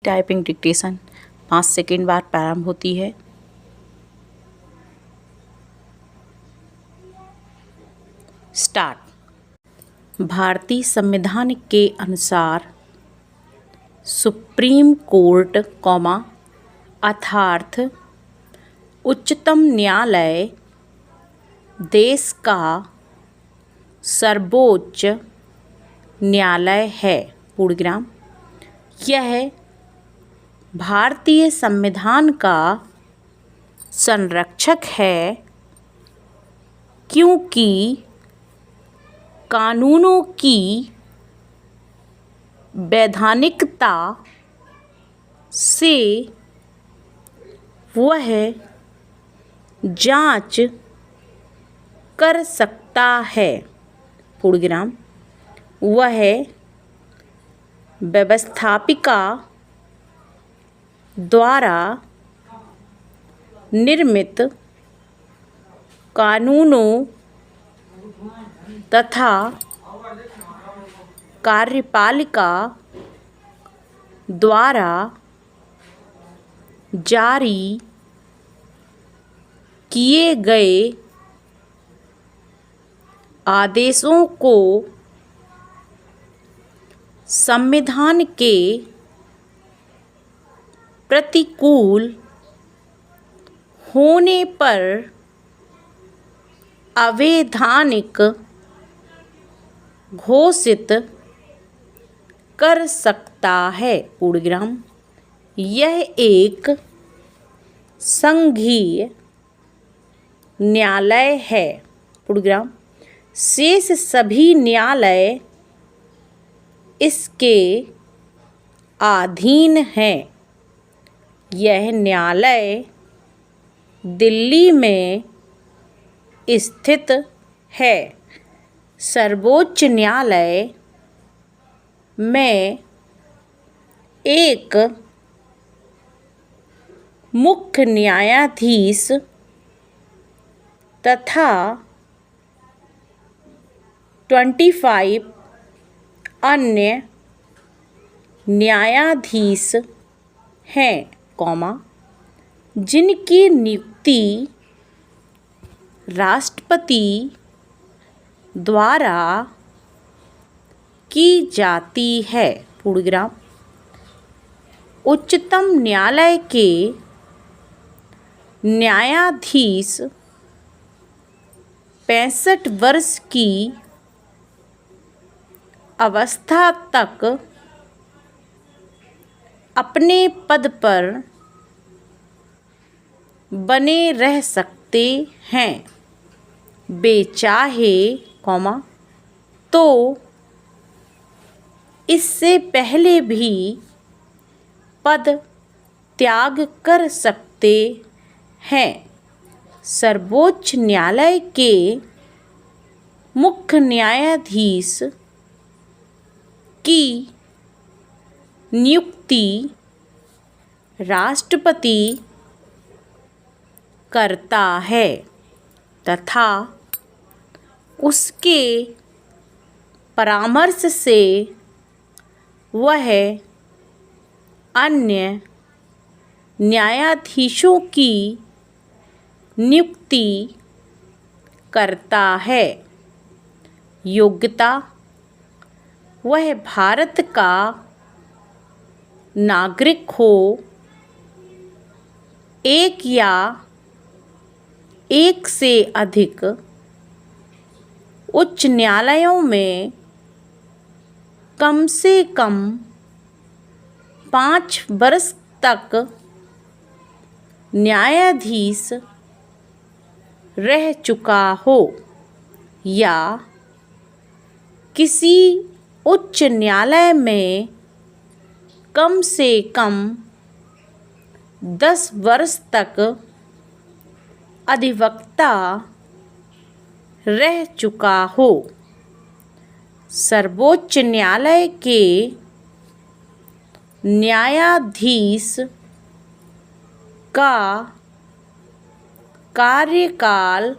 Typing dictation 5 second बाद प्रारंभ होती है। स्टार्ट। भारतीय संविधान के अनुसार सुप्रीम कोर्ट अर्थात उच्चतम न्यायालय देश का सर्वोच्च न्यायालय है। पूर्णविराम। यह भारतीय संविधान का संरक्षक है क्योंकि कानूनों की वैधानिकता से वह जांच कर सकता है। पूर्णविराम। वह व्यवस्थापिका द्वारा निर्मित कानूनों तथा कार्यपालिका द्वारा जारी किए गए आदेशों को संविधान के प्रतिकूल होने पर अवैधानिक घोषित कर सकता है। पूर्णविराम। यह एक संघीय न्यायालय है। पूर्णविराम। शेष सभी न्यायालय इसके अधीन हैं। यह न्यायालय दिल्ली में स्थित है। सर्वोच्च न्यायालय में एक मुख्य न्यायाधीश तथा 25 अन्य न्यायाधीश हैं, जिनकी नियुक्ति राष्ट्रपति द्वारा की जाती है। पूर्णविराम। उच्चतम न्यायालय के न्यायाधीश 65 वर्ष की अवस्था तक अपने पद पर बने रह सकते हैं। वे चाहे तो इससे पहले भी पद त्याग कर सकते हैं। सर्वोच्च न्यायालय के मुख्य न्यायाधीश की नियुक्ति राष्ट्रपति करता है तथा उसके परामर्श से वह अन्य न्यायाधीशों की नियुक्ति करता है। योग्यता। वह भारत का नागरिक हो, एक या एक से अधिक उच्च न्यायालयों में कम से कम 5 वर्ष तक न्यायाधीश रह चुका हो या किसी उच्च न्यायालय में कम से कम 10 वर्ष तक अधिवक्ता रह चुका हो। सर्वोच्च न्यायालय के न्यायाधीश का कार्यकाल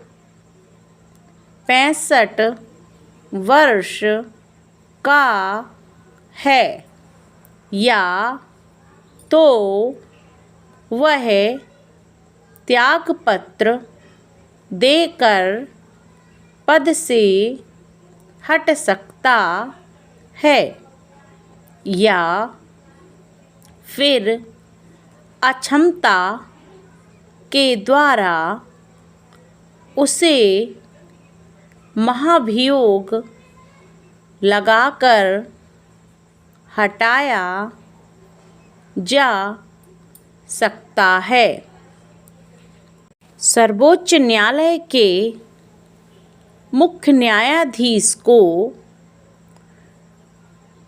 65 वर्ष का है या तो वह त्यागपत्र देकर पद से हट सकता है या फिर अक्षमता के द्वारा उसे महाभियोग लगाकर हटाया जा सकता है। सर्वोच्च न्यायालय के मुख्य न्यायाधीश को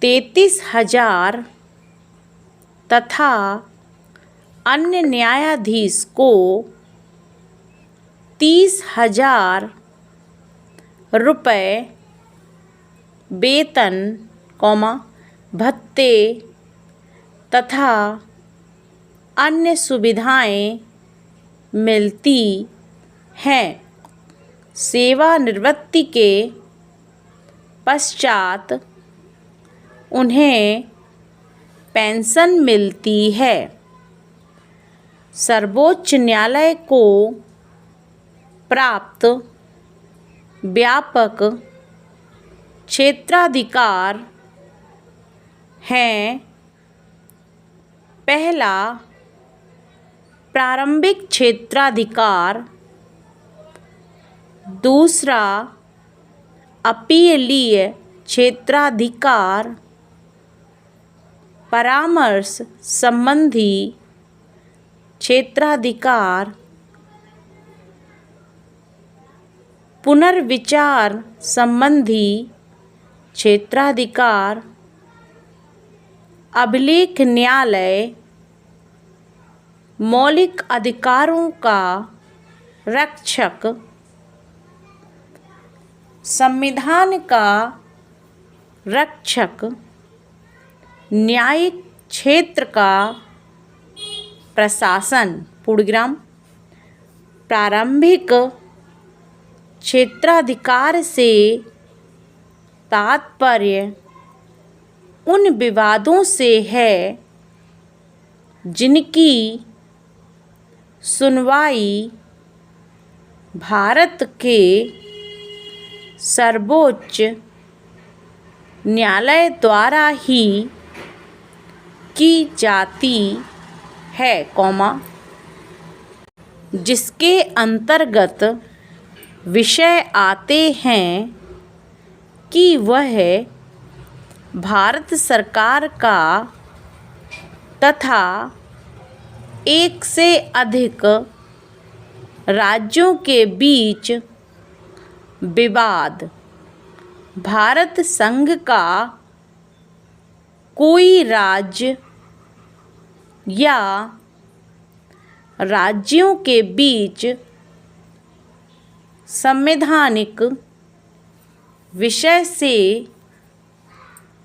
33,000 तथा अन्य न्यायाधीश को 30,000 रुपये वेतन, भत्ते तथा अन्य सुविधाएं मिलती हैं। सेवानिवृत्ति के पश्चात उन्हें पेंशन मिलती है। सर्वोच्च न्यायालय को प्राप्त व्यापक क्षेत्राधिकार हैं। पहला, प्रारंभिक क्षेत्राधिकार। दूसरा, अपीलीय क्षेत्राधिकार। परामर्श संबंधी क्षेत्राधिकार। पुनर्विचार संबंधी क्षेत्राधिकार। अभिलेख न्यायालय मौलिक अधिकारों का रक्षक, संविधान का रक्षक, न्यायिक क्षेत्र का प्रशासन। पूर्णविराम। प्रारंभिक क्षेत्राधिकार से तात्पर्य उन विवादों से है जिनकी सुनवाई भारत के सर्वोच्च न्यायालय द्वारा ही की जाती है, जिसके अंतर्गत विषय आते हैं कि वह भारत सरकार का तथा एक से अधिक राज्यों के बीच विवाद, भारत संघ का कोई राज्य या राज्यों के बीच संवैधानिक विषय से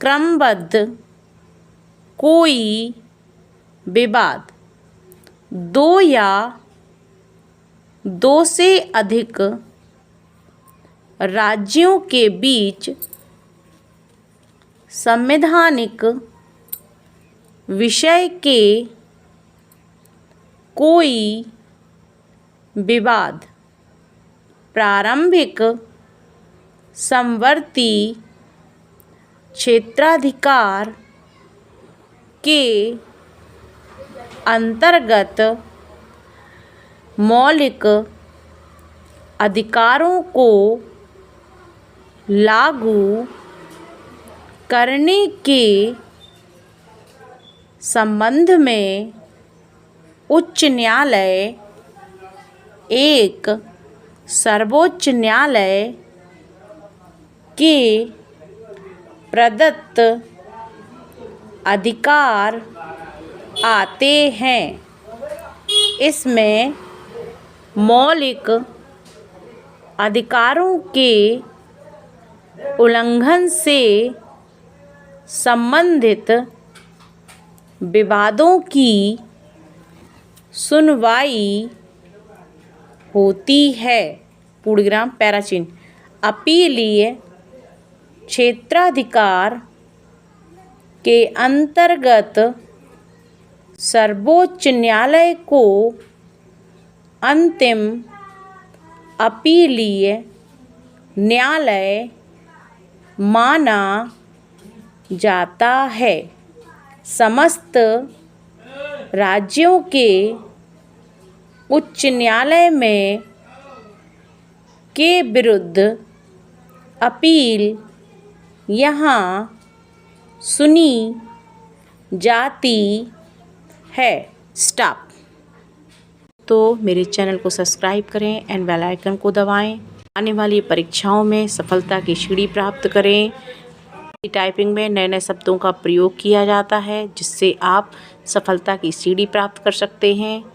क्रमबद्ध कोई विवाद, दो या दो से अधिक राज्यों के बीच संवैधानिक विषय के कोई विवाद, प्रारंभिक समवर्ती क्षेत्राधिकार के अंतर्गत मौलिक अधिकारों को लागू करने के संबंध में उच्च न्यायालय एक सर्वोच्च न्यायालय के प्रदत्त अधिकार आते हैं। इसमें मौलिक अधिकारों के उल्लंघन से संबंधित विवादों की सुनवाई होती है। पूर्णविराम पैराचिन्ह। अपीलीय क्षेत्राधिकार के अंतर्गत सर्वोच्च न्यायालय को अंतिम अपीलीय न्यायालय माना जाता है। समस्त राज्यों के उच्च न्यायालय में के विरुद्ध अपील यहाँ सुनी जाती है। स्टॉप। तो मेरे चैनल को सब्सक्राइब करें एंड बेल आइकन को दबाएं। आने वाली परीक्षाओं में सफलता की सीढ़ी प्राप्त करें। टाइपिंग में नए नए शब्दों का प्रयोग किया जाता है जिससे आप सफलता की सीढ़ी प्राप्त कर सकते हैं।